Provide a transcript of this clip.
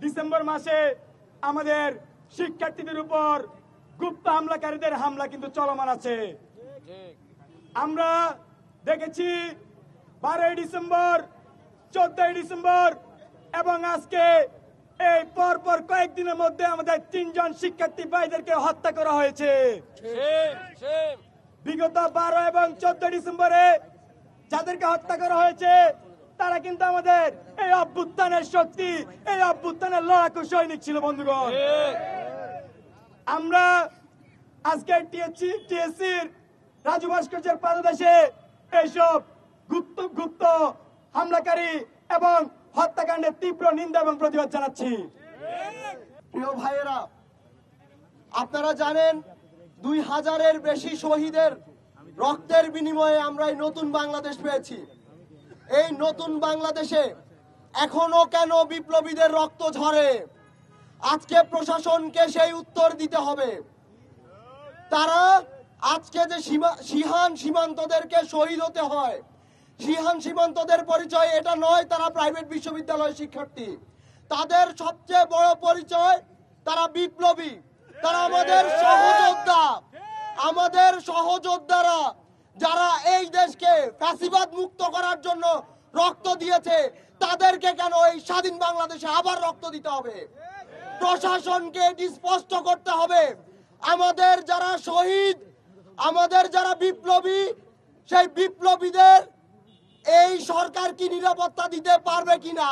December মাসে আমাদের শিক্ষার্থীদের উপর গুপ্ত হামলাকারীদের হামলা কিন্তু চলমান আছে। আমরা দেখেছি 12ই ডিসেম্বর, 14ই ডিসেম্বর এবং আজকে এই পরপর কয়েকদিনের মধ্যে আমাদের 3 জন শিক্ষার্থী ভাইদেরকে হত্যা করা হয়েছে। বিগত 12 এবং 14 ডিসেম্বরে যাদেরকে হত্যা করা হয়েছে তারা কিন্তু আমাদের এই অভ্যুত্থানের শক্তি, এই অভ্যুত্থানের লড়াকু সৈনিক ছিল বন্ধুগণ। আমরা আজকে টিএসসির রাজু ভাস্কর্যের পাদদেশে এইসব গুপ্ত হামলাকারী এবং হত্যাকাণ্ডের তীব্র নিন্দা এবং প্রতিবাদ জানাচ্ছি। প্রিয় ভাইয়েরা, আপনারা জানেন 2000-এর বেশি শহীদের রক্তের বিনিময়ে আমরা এই নতুন বাংলাদেশ পেয়েছি। এই নতুন বাংলাদেশে এখনো কেন বিপ্লবীদের রক্ত ঝরে? আজকে প্রশাসনকে সেই উত্তর দিতে হবে। তারা আজকে যে সিহান সীমান্তদেরকে শহীদ হতে হয়, সিহান সীমান্তদের পরিচয় এটা নয় তারা প্রাইভেট বিশ্ববিদ্যালয়ের শিক্ষার্থী। তাদের সবচেয়ে বড় পরিচয় তারা বিপ্লবী, তারা আমাদের সহযোদ্ধা। আমাদের সহযোদ্ধারা যারা এই দেশকে ফ্যাসিবাদ মুক্ত করার জন্য রক্ত দিয়েছে, তাদেরকে কেন এই স্বাধীন বাংলাদেশে আবার রক্ত দিতে হবে? প্রশাসনকে এটি স্পষ্ট করতে হবে। আমাদের যারা শহীদ, আমাদের যারা বিপ্লবী, সেই বিপ্লবীদের এই সরকার কি নিরাপত্তা দিতে পারবে কিনা?